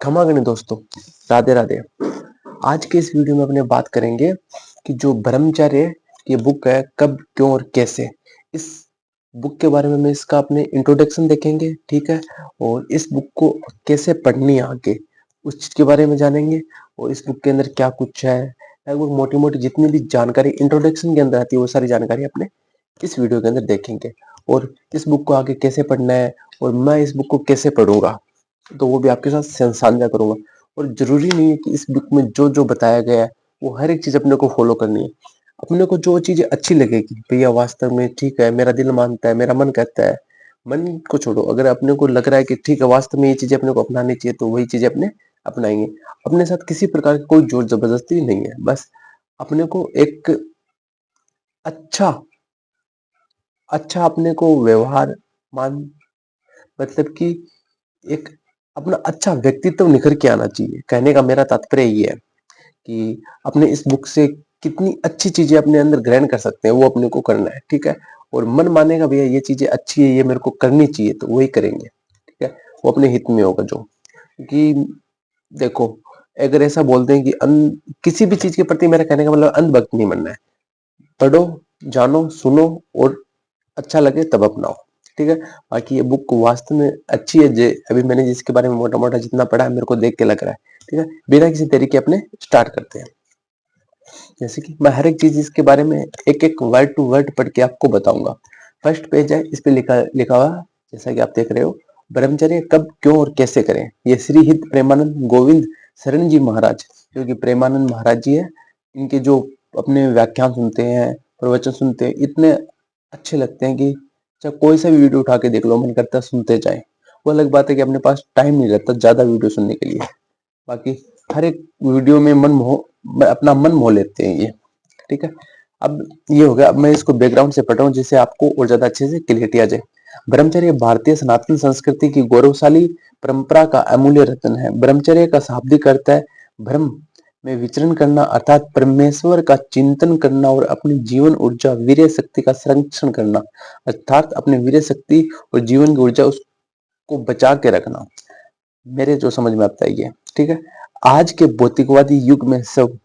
क्षमा करें दोस्तों, राधे राधे। आज के इस वीडियो में अपने बात करेंगे कि जो ब्रह्मचर्य ये बुक है कब क्यों और कैसे। इस बुक के बारे में मैं इसका अपने इंट्रोडक्शन देखेंगे, ठीक है। और इस बुक को कैसे पढ़नी है आगे उस चीज के बारे में जानेंगे। और इस बुक के अंदर क्या कुछ है, लगभग मोटी मोटी जितनी भी जानकारी इंट्रोडक्शन के अंदर आती है वो सारी जानकारी अपने इस वीडियो के अंदर देखेंगे। और इस बुक को आगे कैसे पढ़ना है और मैं इस बुक को कैसे पढ़ूंगा तो वो भी आपके साथ साझा करूंगा। और जरूरी नहीं है कि इस बुक में जो जो बताया गया है वो हर एक चीज अपने को फॉलो करनी है। अपने को जो चीजें अच्छी लगेगी भैया वास्तव में ठीक है, मेरा दिल मानता है, मेरा मन कहता है, मन को छोड़ो। अगर अपने को लग रहा है कि ठीक है वास्तव में ये चीजें अपने को अपनानी चाहिए तो वही चीजें अपने अपनाएंगे। अपने साथ किसी प्रकार की कोई जोर जबरदस्ती नहीं है, बस अपने को एक अच्छा अच्छा अपने को व्यवहार मान मतलब कि एक अपना अच्छा व्यक्तित्व निखर के आना चाहिए। कहने का मेरा तात्पर्य ये है कि अपने इस बुक से कितनी अच्छी चीजें अपने अंदर ग्रहण कर सकते हैं वो अपने को करना है, ठीक है। और मन मानेगा भैया ये चीजें अच्छी है, ये मेरे को करनी चाहिए तो वही करेंगे, ठीक है। वो अपने हित में होगा। जो कि देखो, अगर ऐसा बोलते हैं कि किसी भी चीज के प्रति मेरा कहने का मतलब अंधभक्त नहीं बनना है। पढ़ो, जानो, सुनो और अच्छा लगे तब अपनाओ, ठीक है। बाकी ये बुक वास्तव में अच्छी है। जे अभी मैंने जिसके बारे में मोटा मोटा जितना पढ़ा है मेरे को देख के लग रहा है, ठीक है। बिना किसी तरीके अपने स्टार्ट करते हैं। जैसे कि मैं हर एक चीज इसके बारे में एक एक वर्ड टू वर्ड पढ़ के आपको बताऊंगा। फर्स्ट पेज है, इस पे लिखा लिखा हुआ जैसा कि आप देख रहे हो, ब्रह्मचर्य कब क्यों और कैसे करें। ये श्री हित प्रेमानंद गोविंद शरण जी महाराज, जो कि प्रेमानंद महाराज जी है, इनके जो अपने व्याख्यान सुनते हैं, प्रवचन सुनते हैं, इतने अच्छे लगते हैं कि चाहे कोई सा भी वीडियो उठा के देख लो मन करता है सुनते जाए। वो अलग बात है कि अपने पास टाइम नहीं रहता ज्यादा वीडियो सुनने के लिए। बाकी हर एक वीडियो में अपना मन मोह लेते हैं ये, ठीक है। अब ये हो गया। अब मैं इसको बैकग्राउंड से पढ़ रहा हूँ जिससे आपको और ज्यादा अच्छे से क्लियरिटी आ जाए। ब्रह्मचर्य भारतीय सनातन संस्कृति की गौरवशाली परंपरा का अमूल्य रत्न है। ब्रह्मचर्य का शाब्दिक अर्थ है ब्रह्म में विचरण करना, अर्थात परमेश्वर का चिंतन करना और अपनी जीवन ऊर्जा वीर्य शक्ति का संरक्षण करना, अर्थात अपने वीर्य शक्ति और जीवन की ऊर्जा उसको बचा के रखना। मेरे जो समझ में आता है ये, ठीक है। आज के भौतिकवादी युग में सब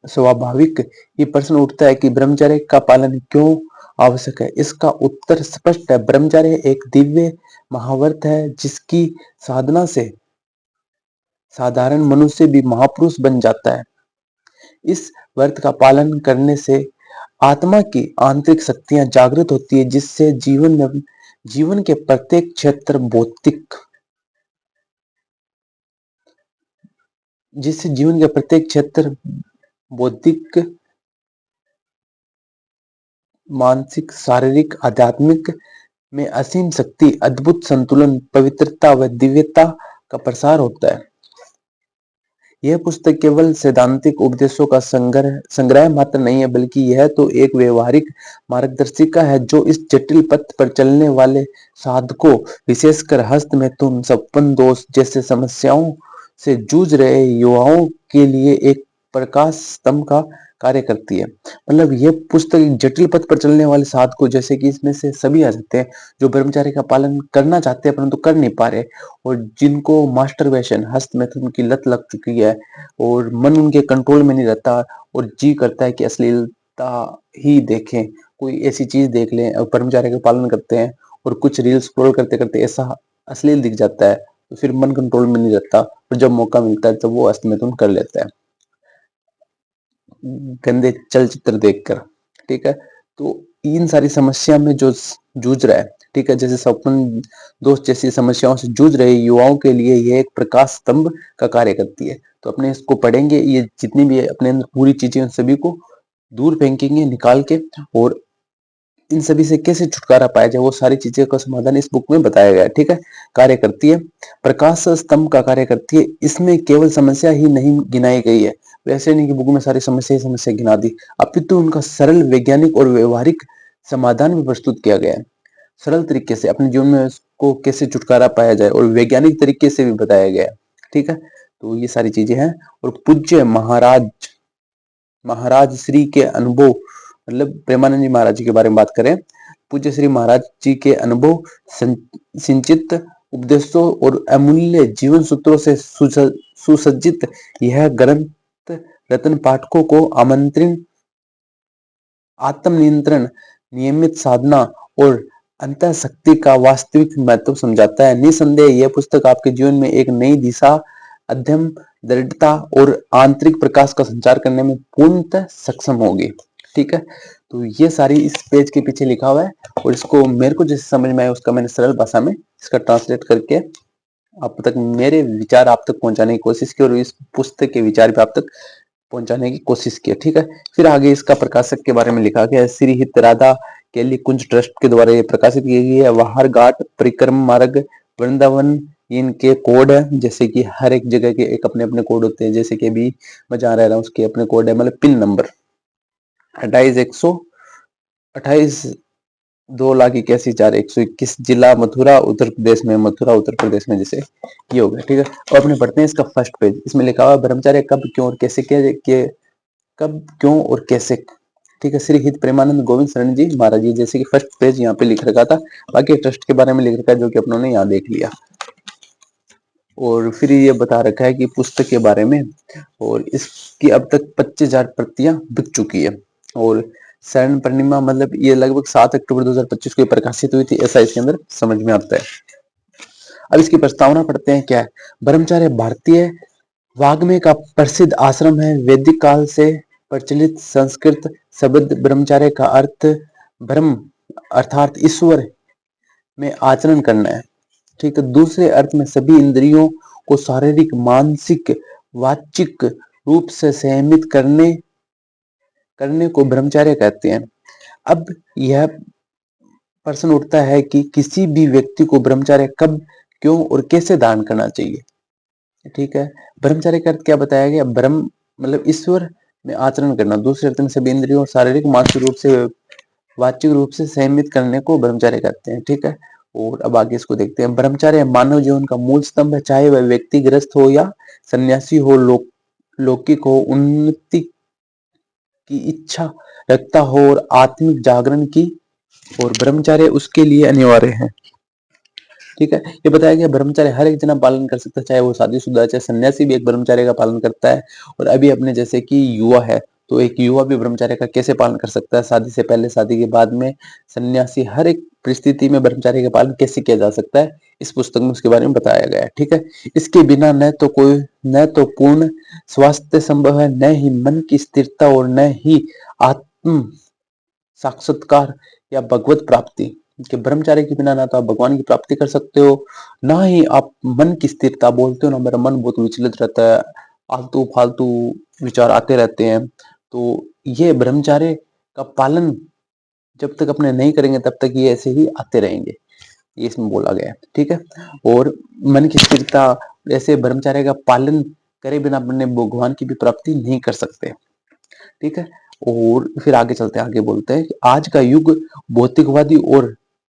स्वाभाविक ये प्रश्न उठता है कि ब्रह्मचर्य का पालन क्यों आवश्यक है। इसका उत्तर स्पष्ट है। ब्रह्मचर्य एक दिव्य महाव्रत है जिसकी साधना से साधारण मनुष्य भी महापुरुष बन जाता है। इस व्रत का पालन करने से आत्मा की आंतरिक शक्तियां जागृत होती है, जीवन के प्रत्येक क्षेत्र भौतिक जिससे जीवन के प्रत्येक क्षेत्र बौद्धिक, मानसिक, शारीरिक, आध्यात्मिक में असीम शक्ति, अद्भुत संतुलन, पवित्रता व दिव्यता का प्रसार होता है। यह पुस्तक केवल सैद्धांतिक उपदेशों का संग्रह मात्र नहीं है, बल्कि यह तो एक व्यवहारिक मार्गदर्शिका है जो इस जटिल पथ पर चलने वाले साधकों, विशेषकर हस्त मैथुन, संपन्न दोष जैसे समस्याओं से जूझ रहे युवाओं के लिए एक प्रकाश स्तंभ का कार्य करती है। मतलब यह पुस्तक एक जटिल पथ पर चलने वाले साधकों, जैसे कि इसमें से सभी आ जाते हैं जो ब्रह्मचार्य का पालन करना चाहते हैं परंतु कर नहीं पा रहे, और जिनको मास्टरबेशन हस्त मैथुन की लत लग चुकी है और मन उनके कंट्रोल में नहीं रहता और जी करता है कि अश्लीलता ही देखें, कोई ऐसी चीज देख लें, और ब्रह्मचार्य का पालन करते हैं और कुछ रील स्क्रॉल करते करते ऐसा अश्लील दिख जाता है तो फिर मन कंट्रोल में नहीं रहता और जब मौका मिलता है तो वो हस्त मैथुन कर लेता है गंदे चलचित्र देखकर, ठीक है। तो इन सारी समस्या में जो जूझ रहा है, ठीक है, जैसे स्वप्न दोष जैसी समस्याओं से जूझ रहे युवाओं के लिए यह एक प्रकाश स्तंभ का कार्य करती है। तो अपने इसको पढ़ेंगे, ये जितनी भी अपने अंदर पूरी चीजें उन सभी को दूर फेंकेंगे निकाल के, और इन सभी से कैसे छुटकारा पाया जाए वो सारी चीजें का समाधान इस बुक में बताया गया है, ठीक है। कार्य करती है, प्रकाश स्तंभ का कार्य करती है। इसमें केवल समस्या ही नहीं गिनाई गई है, वैसे नहीं कि बुक में सारी समस्या गिना दी, अपितु उनका सरल वैज्ञानिक और व्यवहारिक समाधान भी प्रस्तुत किया गया है। सरल तरीके से अपने जीवन में उसको कैसे छुटकारा पाया जाए और वैज्ञानिक तरीके से भी बताया गया है, ठीक है। तो ये सारी चीजें हैं। और पूज्य महाराज श्री के अनुभव, मतलब प्रेमानंद जी महाराज जी के बारे में बात करें, पूज्य श्री महाराज जी के अनुभव सिंचित उपदेशों और अमूल्य जीवन सूत्रों से सुसज्जित यह ग्रंथ रत्न पाठकों को आमंत्रित आत्मनियंत्रण, नियमित साधना और अंतःशक्ति का वास्तविक महत्व समझाता है। निसंदेह यह पुस्तक आपके जीवन में एक नई दिशा, अध्ययन, दृढ़ता और आंतरिक प्रकाश का संचार करने में पूर्णतः सक्षम होगी। ठीक है, तो ये सारी इस पेज के पीछे लिखा हुआ है और इसको मेरे को जैसे समझ में आया उसका मैंने सरल भाषा में इसका ट्रांसलेट करके आप तक मेरे विचार आप तक पहुंचाने की कोशिश की और इस पुस्तक के विचार भी आप तक पहुंचाने की कोशिश की। ठीक है, फिर आगे इसका प्रकाशक के बारे में लिखा गया है। श्री हित राधा केली कुंज ट्रस्ट के द्वारा ये प्रकाशित की गई है। वाहर घाट परिक्रम मार्ग वृंदावन इनके कोड है, जैसे कि हर एक जगह के एक अपने अपने कोड होते हैं। जैसे कि अभी मैं जहाँ रह रहा हूँ उसके अपने कोड है, मतलब पिन नंबर 28 2,81,421 जिला मथुरा उत्तर प्रदेश में, जैसे ये हो गया। ठीक है, अब अपने पढ़ते हैं इसका फर्स्ट पेज। इसमें लिखा हुआ ब्रह्मचर्य कब क्यों और कैसे कब क्यों और कैसे। ठीक है, श्री हित प्रेमानंद गोविंद शरण जी महाराज जी, जैसे कि फर्स्ट पेज यहाँ पे लिख रखा था। बाकी ट्रस्ट के बारे में लिख रखा है जो कि अपनों ने यहाँ देख लिया। और फिर ये बता रखा है कि पुस्तक के बारे में, और इसकी अब तक 25,000 प्रतियां बिक चुकी है। और शरण पूर्णिमा मतलब ये लगभग 7 अक्टूबर 2025 को प्रकाशित हुई थी, ऐसा इसके अंदर समझ में आता है। अब इसकी प्रस्तावना पढ़ते हैं। क्या है? ब्रह्मचर्य भारतीय वाग्मय का प्रसिद्ध आश्रम है। वैदिक काल से प्रचलित संस्कृत शब्द ब्रह्मचर्य का अर्थ ब्रह्म अर्थात ईश्वर में आचरण करना है। ठीक है, दूसरे अर्थ में सभी इंद्रियों को शारीरिक, मानसिक, वाचिक रूप से संयमित करने को ब्रह्मचर्य कहते हैं। अब यह प्रश्न उठता है कि किसी भी व्यक्ति को ब्रह्मचर्य कब, क्यों और कैसे धारण करना चाहिए। ठीक है, ब्रह्मचर्य का अर्थ क्या बताया गया? ब्रह्म मतलब ईश्वर में आचरण करना, दूसरे अर्थ में सभी इंद्रियों, शारीरिक, मानसिक रूप से, वाचिक रूप से संयमित करने को ब्रह्मचर्य कहते हैं। ठीक है, और अब आगे इसको देखते हैं। ब्रह्मचर्य मानव जीवन का मूल स्तंभ है, चाहे वह व्यक्ति गृहस्थ हो या सन्यासी हो, लौकिक हो, उन्नति की इच्छा रखता हो और आत्मिक जागरण की, और ब्रह्मचर्य उसके लिए अनिवार्य है। ठीक है, ये बताया गया ब्रह्मचर्य हर एक जना पालन कर सकता है, चाहे वो शादीशुदा, चाहे सन्यासी भी एक ब्रह्मचर्य का पालन करता है। और अभी अपने जैसे कि युवा है, तो एक युवा भी ब्रह्मचर्य का कैसे पालन कर सकता है, शादी से पहले, शादी के बाद में, सन्यासी, हर एक परिस्थिति में ब्रह्मचर्य का पालन कैसे किया जा सकता है, इस पुस्तक में उसके बारे में बताया गया है। ठीक है, इसके बिना न तो पूर्ण स्वास्थ्य संभव है, न ही मन की स्थिरता, और न ही आत्म साक्षात्कार या भगवत प्राप्ति। कि ब्रह्मचार्य के बिना ना तो आप भगवान की प्राप्ति कर सकते हो, ना ही आप मन की स्थिरता। बोलते हो ना मेरा मन बहुत विचलित रहता है, आलतू फालतू विचार आते रहते हैं, तो ये ब्रह्मचार्य का पालन जब तक अपने नहीं करेंगे तब तक ये ऐसे ही आते रहेंगे, ये इसमें बोला गया है। ठीक है, और मन की स्थिरता, ऐसे ब्रह्मचार्य का पालन करे बिना अपने भगवान की भी प्राप्ति नहीं कर सकते। ठीक है, और फिर आगे चलते हैं। आगे बोलते हैं कि आज का युग भौतिकवादी और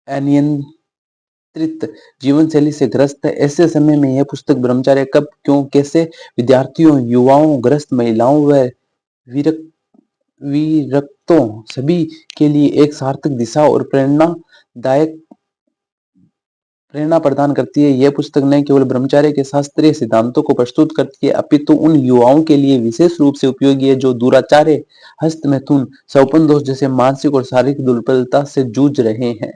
अनियंत्रित जीवन शैली से ग्रस्त है। ऐसे समय में यह पुस्तक ब्रह्मचर्य कब, क्यों, कैसे विद्यार्थियों, युवाओं, ग्रस्त महिलाओं व विरक्तों सभी के लिए एक सार्थक दिशा और प्रेरणा प्रदान करती है। यह पुस्तक न केवल ब्रह्मचर्य के शास्त्रीय सिद्धांतों को प्रस्तुत करती है, अपितु उन युवाओं के लिए विशेष रूप से उपयोगी है जो दुराचार्य, हस्त मैथुन, स्वपन दोष जैसे मानसिक और शारीरिक दुर्बलता से जूझ रहे हैं।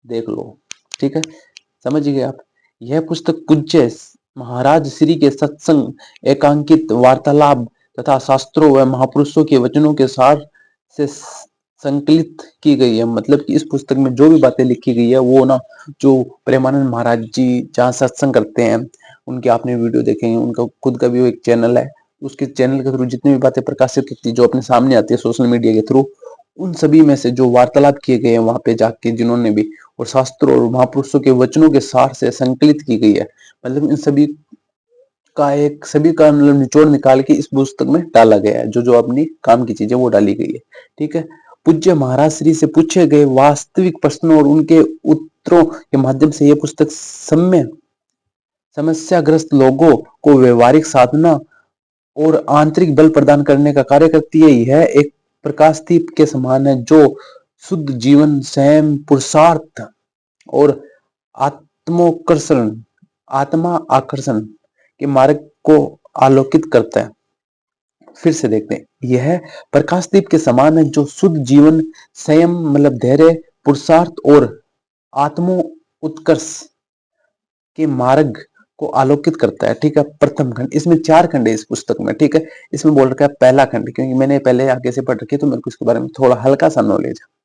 देख लो। ठीक है, समझ गए आप। यह पुस्तक पूज्य महाराज श्री के सत्संग, एकांकित वार्तालाप तथा शास्त्रों व महापुरुषों के वचनों के सार से संकलित की गई है। मतलब कि इस पुस्तक में जो भी बातें लिखी गई है वो ना, जो प्रेमानंद महाराज जी जहाँ सत्संग करते हैं उनके आपने वीडियो देखेंगे, उनका खुद का भी एक चैनल है, उसके चैनल के थ्रू जितनी भी बातें प्रकाशित होती है जो अपने सामने आती है सोशल मीडिया के थ्रू, उन सभी में से जो वार्तालाप किए गए हैं वहां पे जाके जिन्होंने भी, और शास्त्रों और महापुरुषों के वचनों के सार से संकलित की गई है। मतलब इन सभी का मतलब निचोड़ निकाल के इस पुस्तक में डाला गया है, जो जो अपनी काम की चीजें वो डाली गई है। ठीक है, पूज्य महाराज श्री से पूछे गए वास्तविक प्रश्नों और उनके उत्तरों के माध्यम से यह पुस्तक समस्याग्रस्त लोगों को व्यवहारिक साधना और आंतरिक बल प्रदान करने का कार्य करती है। यह एक प्रकाश दीप के समान है जो शुद्ध जीवन, संयम, पुरुषार्थ और आत्मोकर्षण आत्मा आकर्षण के मार्ग को आलोकित करता है। फिर से देखते हैं, यह प्रकाश दीप के समान है जो शुद्ध जीवन, संयम मतलब धैर्य, पुरुषार्थ और आत्मो उत्कर्ष के मार्ग को आलोकित करता है। ठीक है, प्रथम खंड, इसमें 4 खंड है इस पुस्तक में। ठीक है, इसमें बोल रखा है पहला खंड, क्योंकि मैंने पहले आगे से पढ़ रखी है तो मेरे को इसके बारे में थोड़ा हल्का सा नॉलेज है।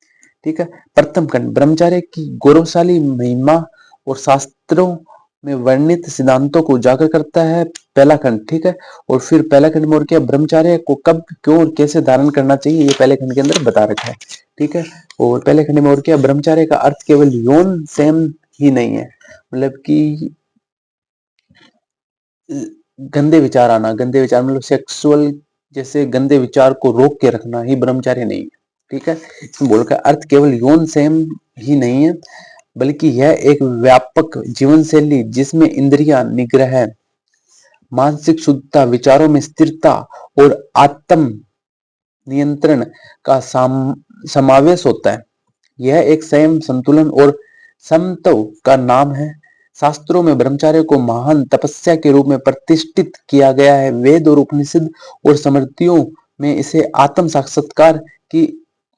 ठीक है, प्रथम खंड ब्रह्मचर्य की गौरवशाली महिमा और शास्त्रों में वर्णित सिद्धांतों को उजागर करता है। पहला खंड, ठीक है, और फिर पहला खंड में और क्या, ब्रह्मचर्य को कब, क्यों और कैसे धारण करना चाहिए, ये पहले खंड के अंदर बता रखा है। ठीक है, और पहले खंड में और क्या, ब्रह्मचर्य का अर्थ केवल यौन संयम ही नहीं है, मतलब कि गंदे विचार आना, गंदे विचार मतलब सेक्सुअल जैसे गंदे विचार को रोक के रखना ही ब्रह्मचर्य नहीं है। ठीक है, इसमें बोल का अर्थ केवल यौन संयम ही नहीं है, बल्कि यह एक व्यापक जीवन शैली जिसमें इंद्रियां निग्रह, मानसिक शुद्धता, विचारों में स्थिरता और आत्म नियंत्रण का समावेश होता है। यह एक संयम, संतुलन और समत्व का नाम है। शास्त्रों में ब्रह्मचर्य को महान तपस्या के रूप में प्रतिष्ठित किया गया है। वेद और उपनिषद और स्मृतियों में इसे आत्म साक्षात्कार की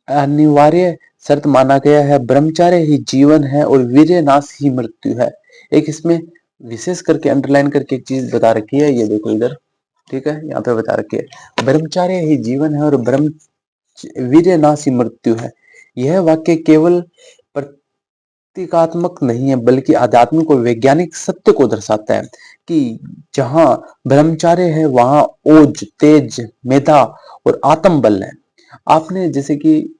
अनिवार्य शर्त माना गया है। ब्रह्मचर्य ही जीवन है और वीर्य नाश ही मृत्यु है। एक इसमें विशेष करके अंडरलाइन करके एक चीज बता रखी है, ये देखो इधर। ठीक है, यहाँ पे बता रखी है, ब्रह्मचर्य ही जीवन है और ब्रह्म वीर्य नाश ही मृत्यु है। यह वाक्य केवल प्रतीकात्मक नहीं है, बल्कि आध्यात्मिक और वैज्ञानिक सत्य को दर्शाता है कि जहां ब्रह्मचर्य है वहां ओज, तेज, मेधा और आत्म बल है। आपने जैसे कि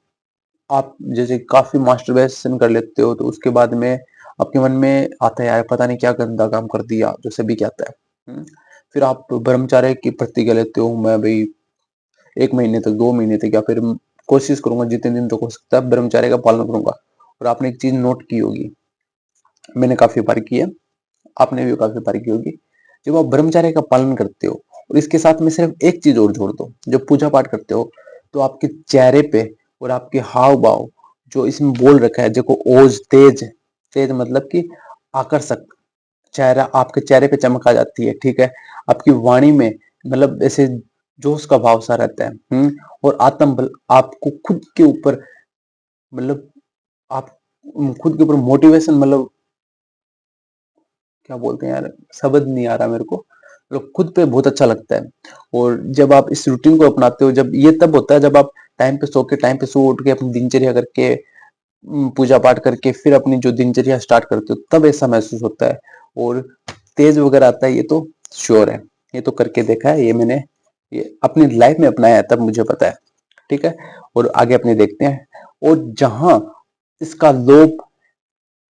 आप जैसे काफी मास्टरबेशन कर लेते हो तो उसके बाद में आपके मन में आता है यार पता नहीं क्या गंदा काम कर दिया, जो सभी कहता है। फिर आप ब्रह्मचर्य की प्रतिज्ञा लेते हो, मैं भाई 1 महीने तक, 2 महीने तक, या फिर कोशिश करूंगा जितने दिन तक हो सकता है ब्रह्मचर्य का पालन करूंगा। और आपने एक चीज नोट की होगी, मैंने काफी बार की है, आपने भी काफी बार की होगी, जब आप ब्रह्मचर्य का पालन करते हो और इसके साथ में सिर्फ एक चीज और जोड़ दो, जब पूजा पाठ करते हो तो आपके चेहरे पे और आपके हाव भाव जो इसमें बोल रखा है, देखो ओज, तेज, तेज मतलब कि आकर्षक, चेहरा, आपके चेहरे पे चमक आ जाती है। ठीक है, आपकी वाणी में मतलब ऐसे जोश का भाव सा रहता है। और आत्म बल, आपको खुद के ऊपर मतलब आप खुद के ऊपर मोटिवेशन, मतलब क्या बोलते हैं यार, शब्द नहीं आ रहा मेरे को, मतलब खुद पे बहुत अच्छा लगता है। और जब आप इस रूटीन को अपनाते हो, जब ये तब होता है जब आप टाइम पे सो के, टाइम पे सो उठ के अपनी दिनचर्या करके, पूजा पाठ करके फिर अपनी जो दिनचर्या स्टार्ट करते हो, तब ऐसा महसूस होता है। और तेज वगैरह आता है, ये तो श्योर है, ये तो करके देखा है, ये मैंने ये अपनी लाइफ में अपनाया है, तब मुझे पता है। ठीक है, और आगे अपने देखते हैं। और इसका लोप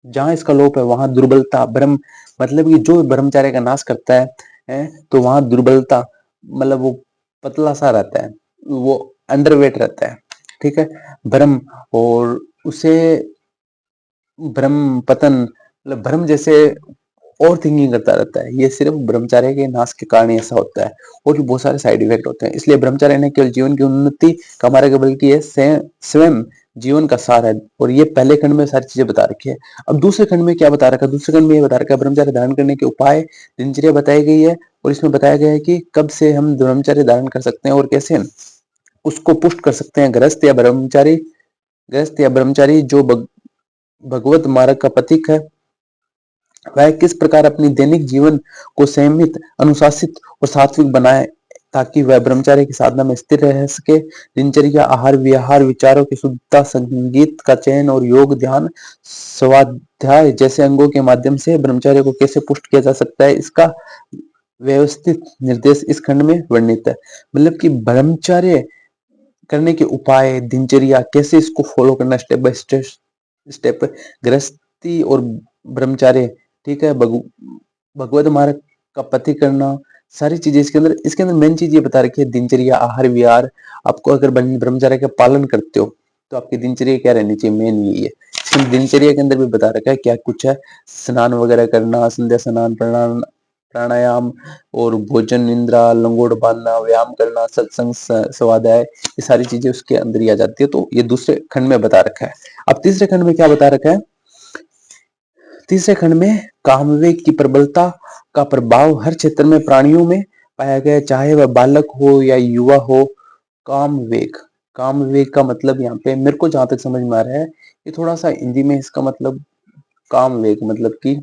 जहां इसका लोप है वहां दुर्बलता, ब्रह्म मतलब कि जो ब्रह्मचार्य का नाश करता है, तो वहां दुर्बलता मतलब वो पतला सा रहता है, वो अंडरवेट रहता है। ठीक है, ब्रह्म, और उसे ब्रह्म पतन मतलब भ्रम जैसे ओवर थिंकिंग करता रहता है। ये सिर्फ ब्रह्मचर्य के नाश के कारण ही ऐसा होता है, और भी बहुत सारे साइड इफेक्ट होते हैं। इसलिए ब्रह्मचर्य न केवल जीवन की उन्नति का मार्ग है, बल्कि ये स्वयं जीवन का सार है। और ये पहले खंड में सारी चीजें बता रखी है। अब दूसरे खंड में क्या बता रखा है, दूसरे खंड में ये बता रखा है ब्रह्मचर्य धारण करने के उपाय, दिनचर्या बताई गई है, और इसमें बताया गया है कि कब से हम ब्रह्मचर्य धारण कर सकते हैं और कैसे हम उसको पुष्ट कर सकते हैं। गृहस्थ या ब्रह्मचारी जो भगवत मार्ग का प्रतीक है, वह किस प्रकार अपनी दैनिक जीवन को संयमित, अनुशासित और सात्विक बनाए, ताकि वह ब्रह्मचर्य की साधना में स्थिर रह सके। दिनचर्या, आहार विहार, विचारों की शुद्धता, संगीत का चयन और योग, ध्यान, स्वाध्याय जैसे अंगों के माध्यम से ब्रह्मचर्य को कैसे पुष्ट किया जा सकता है, इसका व्यवस्थित निर्देश इस खंड में वर्णित है। मतलब कि ब्रह्मचर्य करने के उपाय, दिनचर्या कैसे इसको फॉलो करना, स्टेप बाय स्टेप, गृहस्थी और ब्रह्मचर्य, ठीक है, भगवत मार्ग का पति करना, सारी चीजें इसके अंदर मेन चीज ये बता रखी है, दिनचर्या, आहार विहार। आपको अगर ब्रह्मचर्य का पालन करते हो तो आपकी दिनचर्या क्या रहनी चाहिए, मेन यही है। दिनचर्या के अंदर भी बता रखा है क्या कुछ है, स्नान वगैरह करना, संध्या स्नान, प्राणायाम और भोजन, निद्रा, लंगोट बांधना, व्यायाम करना, सत्संग, स्वाध्याय, ये सारी चीजें उसके अंदर ही आ जाती है। तो ये दूसरे खंड में बता रखा है। अब तीसरे खंड में क्या बता रखा है, तीसरे खंड में कामवेग की प्रबलता का प्रभाव हर क्षेत्र में प्राणियों में पाया गया, चाहे वह बालक हो या युवा हो। कामवेग, कामवेग का मतलब यहाँ पे मेरे को जहां तक समझ में आ रहा है, ये थोड़ा सा हिंदी में इसका मतलब कामवेग मतलब कि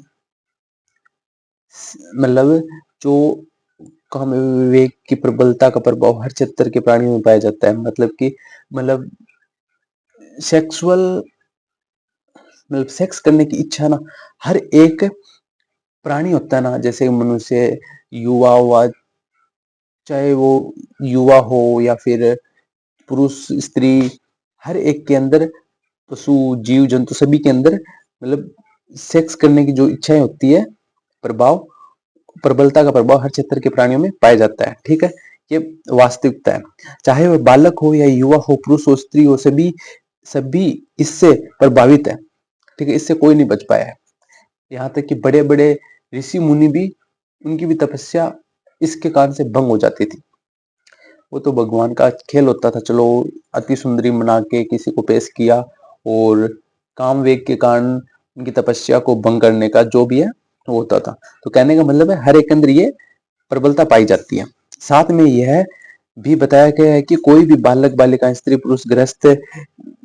मतलब जो कामवेग की प्रबलता का प्रभाव हर क्षेत्र के प्राणियों में पाया जाता है, मतलब कि मतलब सेक्सुअल मतलब सेक्स करने की इच्छा ना हर एक प्राणी होता है ना, जैसे मनुष्य, युवा हुआ, चाहे वो युवा हो या फिर पुरुष स्त्री, हर एक के अंदर, पशु जीव जंतु सभी के अंदर मतलब सेक्स करने की जो इच्छाएं होती है, प्रभाव प्रबलता का प्रभाव हर क्षेत्र के प्राणियों में पाया जाता है। ठीक है, ये वास्तविकता है। चाहे वह बालक हो या युवा हो, पुरुष हो स्त्री हो, सभी सभी इससे प्रभावित है। ठीक है, इससे कोई नहीं बच पाया है। यहाँ तक कि बड़े बड़े ऋषि मुनि भी, उनकी भी तपस्या इसके कारण से भंग हो जाती थी। वो तो भगवान का खेल होता था, चलो अति सुंदरी बना के किसी को पेश किया और काम वेग के कारण उनकी तपस्या को भंग करने का जो भी है वो होता था। तो कहने का मतलब है हर एक अंदर ये प्रबलता पाई जाती है। साथ में यह भी बताया गया है कि कोई भी बालक बालिका स्त्री पुरुष गृहस्थ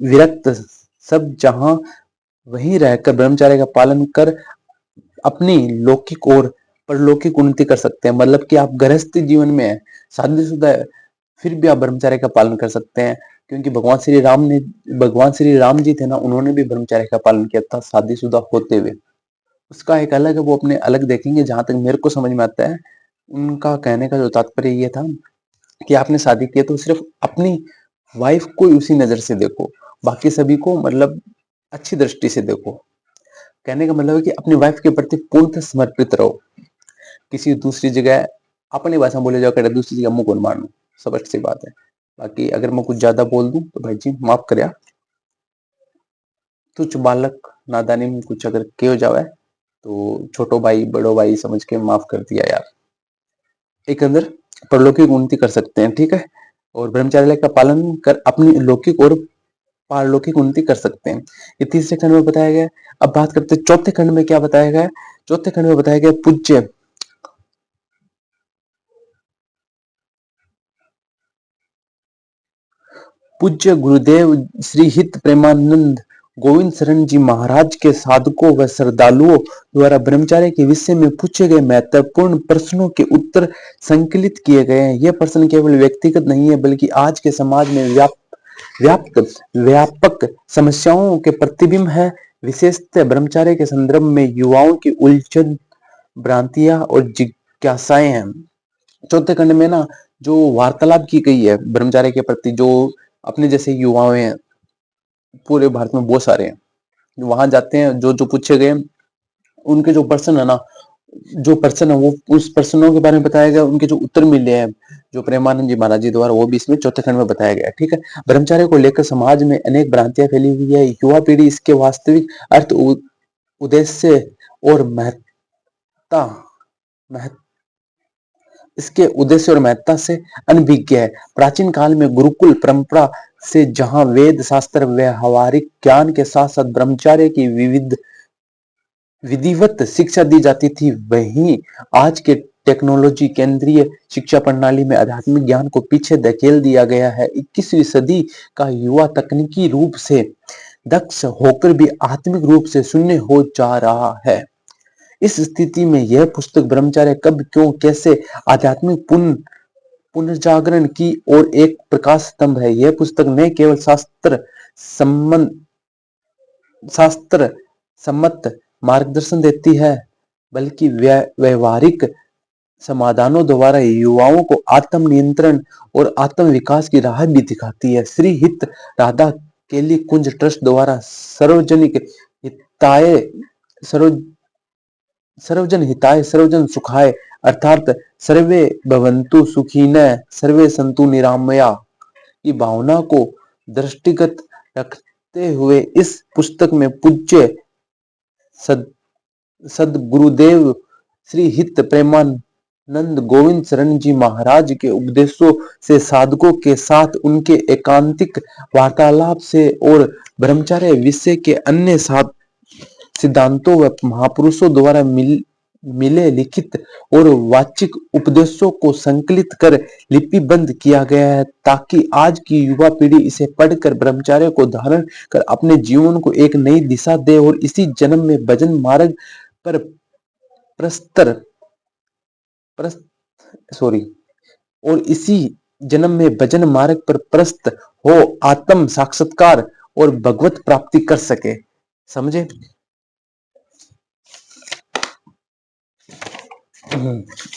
विरक्त सब जहां वहीं रहकर ब्रह्मचर्य का पालन कर अपनी लौकिक और परलौकिक उन्नति कर सकते हैं। मतलब कि आप गृहस्थ जीवन में है, शादीशुदा है, फिर भी आप ब्रह्मचर्य का पालन कर सकते हैं, क्योंकि भगवान श्री राम जी थे ना, उन्होंने भी ब्रह्मचर्य का पालन किया था शादीशुदा होते हुए। उसका एक अलग है, वो अपने अलग देखेंगे। जहां तक मेरे को समझ में आता है, उनका कहने का जो तात्पर्य ये था कि आपने शादी की है तो सिर्फ अपनी वाइफ को ही उसी नजर से देखो, बाकी सभी को मतलब अच्छी दृष्टि से देखो। कहने का मतलब है कि अपनी वाइफ के प्रति पूर्णतः समर्पित रहो। किसी दूसरी जगह अपनी भाषा बोले जाओ, कर दूसरी जगह मुंह कौन मारना, सब अच्छी बात है। बाकी अगर मैं कुछ ज्यादा बोल दूं तो भाई जी माफ कर। तुझ बालक नादानी में कुछ अगर कहो जावे तो छोटो भाई बड़ो भाई समझ के माफ कर दिया यार। एक अंदर परलौकिक उन्नति कर सकते हैं। ठीक है, और ब्रह्मचार्य का पालन कर अपनी लौकिक और पारलौकिक उन्नति कर सकते हैं। ये तीसरे खंड में बताया गया। अब बात करते हैं चौथे खंड में क्या बताया गया है। चौथे खंड में बताया गया पूज्य गुरुदेव श्री हित प्रेमानंद गोविंद शरण जी महाराज के साधकों व श्रद्धालुओं द्वारा ब्रह्मचार्य के विषय में पूछे गए महत्वपूर्ण प्रश्नों के उत्तर संकलित किए गए हैं। यह प्रश्न केवल व्यक्तिगत नहीं है, बल्कि आज के समाज में व्यापक समस्याओं के प्रतिबिंब है। विशेषतः ब्रह्मचार्य के संदर्भ में युवाओं की उलझन, भ्रांतियां और जिज्ञासाएं हैं। चौथे खंड में ना जो वार्तालाप की गई है ब्रह्मचार्य के प्रति, जो अपने जैसे युवाओं हैं, पूरे भारत में बहुत सारे हैं, वहां जाते हैं, जो जो पूछे गए उनके जो पर्सन है ना, जो पर्सन है वो उस पर्सनों के बारे में बताया गया, उनके जो उत्तर मिले हैं जो प्रेमानंद जी महाराज जी द्वारा, वो भी इसमें चौथे खंड में बताया गया है। ठीक है, ब्रह्मचार्य को लेकर समाज में अनेक भ्रांतियां फैली हुई है। युवा पीढ़ी इसके वास्तविक अर्थ, उद्देश्य और इसके उद्देश्य और महत्ता से अनभिज्ञ है। प्राचीन काल में गुरुकुल परंपरा से जहां वेद शास्त्र व्यवहारिक ज्ञान के साथ साथ ब्रह्मचार्य की विधिवत शिक्षा दी जाती थी, वहीं आज के टेक्नोलॉजी केंद्रीय शिक्षा प्रणाली में आध्यात्मिक ज्ञान को पीछे धकेल दिया गया है। 21वीं सदी का युवा तकनीकी रूप से दक्ष होकर भी आत्मिक रूप से शून्य हो जा रहा है। इस स्थिति में यह पुस्तक ब्रह्मचार्य कब क्यों कैसे आध्यात्मिक पुनर्जागरण की ओर एक प्रकाश स्तंभ है। यह पुस्तक न केवल शास्त्र सम्मत मार्गदर्शन देती है, बल्कि व्यवहारिक समाधानों द्वारा युवाओं को आत्म नियंत्रण और आत्म विकास की राह भी दिखाती है। श्री हित राधा केली कुंज ट्रस्ट द्वारा सर्वजन हिताय सर्वजन सुखाय अर्थात सर्वे भवन्तु सुखिनः सर्वे सन्तु निरामया की भावना को दृष्टिगत रखते हुए इस पुस्तक में पूज्य सदगुरुदेव श्री हित प्रेमानंद गोविंद शरण जी महाराज के उपदेशों से, साधकों के साथ उनके एकांतिक वार्तालाप से और ब्रह्मचर्य विषय के अन्य सिद्धांतों व महापुरुषों द्वारा मिले लिखित और वाचिक उपदेशों को संकलित कर लिपिबद्ध किया गया है, ताकि आज की युवा पीढ़ी इसे पढ़कर ब्रह्मचर्य को धारण कर अपने जीवन को एक नई दिशा दे और इसी जन्म में भजन मार्ग पर प्रस्तर सॉरी और इसी जन्म में भजन मार्ग पर प्रस्त हो आत्म साक्षात्कार और भगवत प्राप्ति कर सके। समझे?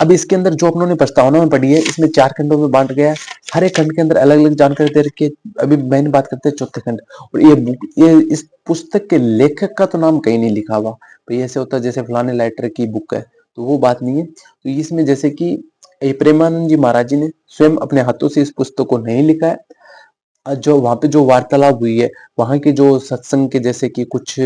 अब इसके अंदर जो अपनों ने प्रस्तावना में पढ़ी है, इसमें 4 खंडों में बांट गया है। हर एक खंड के अंदर अलग अलग जानकारी दे रखी है। अभी मैंने बात करते हैं चौथे खंड। और ये इस पुस्तक के लेखक का तो नाम कहीं नहीं लिखा हुआ। भाई ऐसे होता है जैसे फलाने राइटर की बुक है, तो वो बात नहीं है। तो इसमें जैसे कि प्रेमानंद जी महाराज जी ने स्वयं अपने हाथों से इस पुस्तक को नहीं लिखा है। जो वहां पे जो वार्तालाप हुई है, वहां के जो सत्संग के जैसे कि कुछ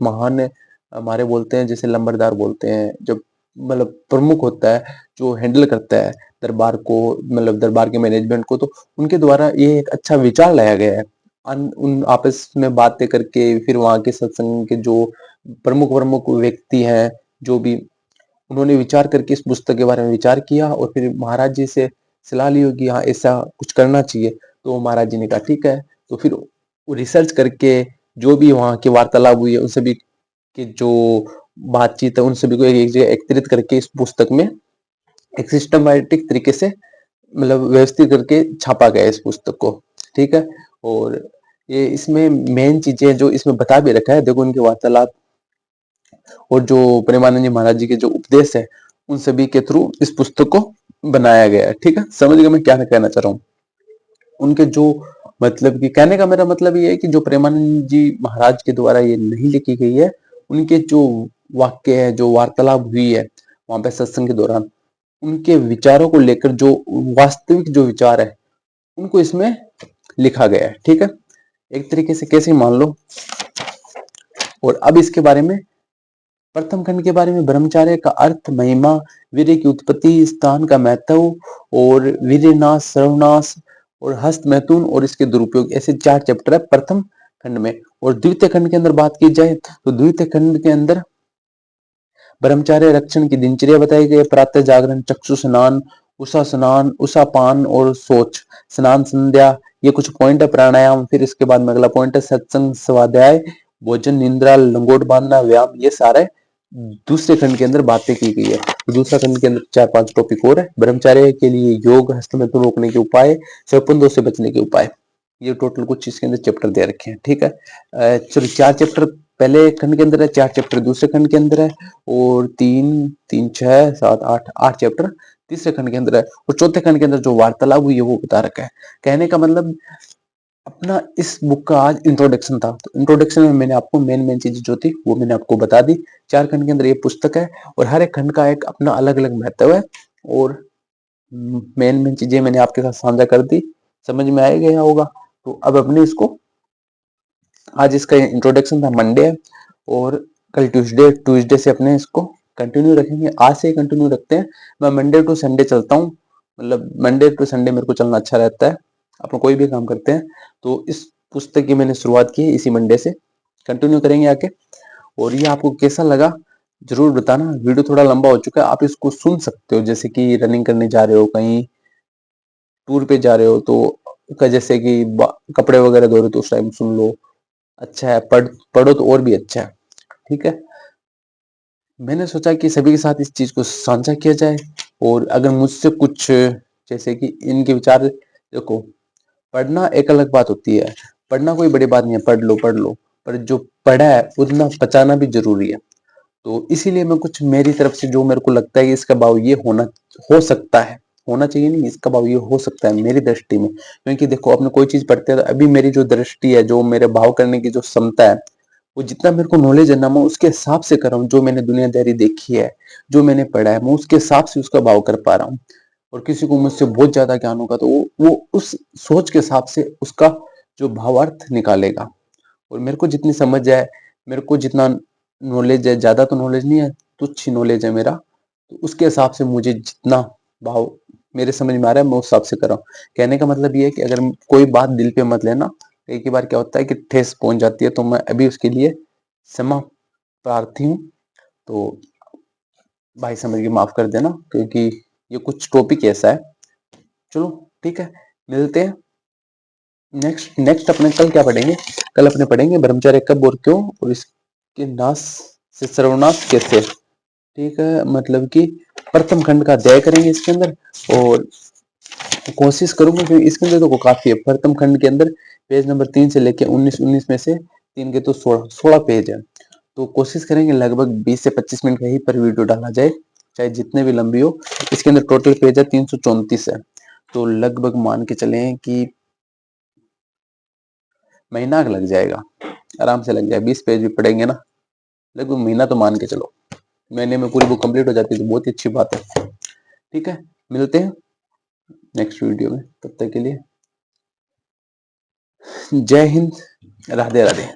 महान हमारे बोलते हैं, जैसे लंबरदार बोलते हैं, जब मतलब प्रमुख होता है जो हैंडल करता है दरबार को, मतलब दरबार के मैनेजमेंट को, तो उनके द्वारा ये एक अच्छा विचार लाया गया है। उन आपस में बातें करके फिर वहां के सत्संग के जो प्रमुख प्रमुख व्यक्ति हैं, जो भी उन्होंने विचार करके इस पुस्तक के बारे में विचार किया और फिर महाराज जी से सलाह ली होगी, हाँ ऐसा कुछ करना चाहिए। तो महाराज जी ने कहा ठीक है। तो फिर रिसर्च करके जो भी वहाँ की वार्तालाप हुई है उन सभी की जो बातचीत है उन सभी को एक जगह एकत्रित करके इस पुस्तक में एक सिस्टमैटिक तरीके से मतलब व्यवस्थित करके छापा गया इस पुस्तक को। ठीक है। और ये इसमें मेन चीजें जो इसमें बता भी रखा है, देखो उनके वार्तालाप और जो प्रेमानंद जी महाराज जी के जो उपदेश है उन सभी के थ्रू इस पुस्तक को बनाया गया है। ठीक है, समझ गए मैं क्या कहना चाह रहा हूँ। उनके जो मतलब कि कहने का मेरा मतलब ये है कि जो प्रेमानंद जी महाराज के द्वारा ये नहीं लिखी गई है, उनके जो वाक्य है, जो वार्तालाप हुई है वहां पे सत्संग के दौरान, उनके विचारों को लेकर जो वास्तविक जो विचार है उनको इसमें लिखा गया है। ठीक है, एक तरीके से कैसे मान लो। और अब इसके बारे में प्रथम खंड के बारे में ब्रह्मचर्य का अर्थ, महिमा, वीर्य की उत्पत्ति, स्थान का महत्व और वीर्यनाश, सर्वनाश और हस्त मैथुन और इसके दुरुपयोग, ऐसे 4 चैप्टर है प्रथम खंड में। और द्वितीय खंड के अंदर बात की जाए तो द्वितीय खंड के अंदर ब्रह्मचर्य रक्षण की दिनचर्या बताई गई। प्रातः जागरण, चक्षु स्नान, उषा स्नान, उषा पान और शौच, स्नान, संध्या, ये कुछ पॉइंट है। प्राणायाम, फिर इसके बाद में अगला पॉइंट है सत्संग, स्वाध्याय, भोजन, निंद्रा, लंगोट बांधना, व्यायाम, ये सारे दूसरे खंड के अंदर बातें की गई है। दूसरा खंड के अंदर 4-5 टॉपिक और है। ब्रह्मचर्य के लिए योग, हस्तमैथुन रोकने के उपाय, शौपंदों से बचने के उपाय, ये टोटल कुछ इसके अंदर चैप्टर दे रखे हैं। ठीक है, चलो 4 चैप्टर पहले खंड के अंदर है, 4 चैप्टर दूसरे खंड के अंदर है और 3, 6, 7, 8 चैप्टर तीसरे खंड के अंदर है। और चौथे खंड के अंदर जो वार्तालाप हुई है वो बता रखा है। कहने का मतलब अपना इस बुक का आज इंट्रोडक्शन था, तो इंट्रोडक्शन में मैंने आपको मेन मेन चीजें जो थी वो मैंने आपको बता दी। 4 खंड के अंदर ये पुस्तक है और हर एक खंड का एक अपना अलग अलग महत्व है और मेन मेन चीजें मैंने आपके साथ साझा कर दी, समझ में आ गया होगा। तो अब अपने इसको, आज इसका इंट्रोडक्शन था, मंडे है और कल ट्यूसडे से अपने इसको कंटिन्यू रखेंगे। आज से कंटिन्यू रखते हैं। मैं मंडे टू संडे चलता हूँ, मतलब मंडे टू संडे मेरे को चलना अच्छा रहता है। अपन कोई भी काम करते हैं तो इस पुस्तक की मैंने शुरुआत की है, इसी मंडे से कंटिन्यू करेंगे आके। और ये आपको कैसा लगा जरूर बताना। वीडियो थोड़ा लंबा हो चुका है, आप इसको सुन सकते हो, जैसे कि रनिंग करने जा रहे हो, कहीं टूर पे जा रहे हो तो जैसे कि कपड़े वगैरह धो रहे हो तो उस टाइम सुन लो। अच्छा है, पढ़ो तो और भी अच्छा है। ठीक है, मैंने सोचा कि सभी के साथ इस चीज को साझा किया जाए। और अगर मुझसे कुछ जैसे कि इनके विचार, देखो पढ़ना एक अलग बात होती है, पढ़ना कोई बड़ी बात नहीं है, पढ़ लो, पर जो पढ़ा है उतना पचाना भी जरूरी है। तो इसीलिए मैं कुछ मेरी तरफ से जो मेरे को लगता है कि इसका भाव ये हो सकता है, होना चाहिए नहीं, इसका भाव ये हो सकता है मेरी दृष्टि में। क्योंकि देखो अपने कोई चीज पढ़ते हैं तो अभी मेरी जो दृष्टि है, जो मेरे भाव करने की जो क्षमता है, वो जितना मेरे को नॉलेज है ना, मैं उसके हिसाब से कर रहा हूँ। जो मैंने दुनियादारी देखी है, जो मैंने पढ़ा है, मैं उसके हिसाब से उसका भाव कर पा रहा हूँ। और किसी को मुझसे बहुत ज्यादा ज्ञान होगा तो वो उस सोच के हिसाब से उसका जो भावार्थ निकालेगा। और मेरे को जितनी समझ है, मेरे को जितना नॉलेज है, ज्यादा तो नॉलेज नहीं है, तुच्छ ही नॉलेज है मेरा, तो उसके हिसाब से मुझे जितना भाव मेरे समझ में आ रहा है मैं उस हिसाब से कर रहा हूँ। कहने का मतलब ये है कि अगर कोई बात दिल पे मत लेना। कई बार क्या होता है कि ठेस पहुंच जाती है, तो मैं अभी उसके लिए क्षमा प्रार्थी हूँ, तो भाई समझ के माफ कर देना, क्योंकि ये कुछ टॉपिक ऐसा है। चलो ठीक है, मिलते हैं नेक्स्ट नेक्स्ट अपने कल क्या पढ़ेंगे। कल अपने पढ़ेंगे ब्रह्मचर्य कब और क्यों, और इसके नाश से सर्वनाश कैसे। ठीक है, मतलब कि प्रथम खंड का अध्याय करेंगे इसके अंदर, और कोशिश करूंगा क्योंकि इसके अंदर तो काफी है। प्रथम खंड के अंदर पेज नंबर 3 से लेके 19 में से 3 के तो 16 पेज है। तो कोशिश करेंगे लगभग 20 से 25 मिनट का ही पर वीडियो डाला जाए, चाहे जितने भी लंबी हो। इसके अंदर टोटल पेज है 334 है, तो लगभग मान के चलें कि महीना लग जाएगा, आराम से लग जाए। 20 पेज भी पढ़ेंगे ना, लगभग महीना तो मान के चलो। महीने में पूरी बुक कंप्लीट हो जाती है तो बहुत ही अच्छी बात है। ठीक है, मिलते हैं नेक्स्ट वीडियो में, तब तक के लिए जय हिंद, राधे राधे।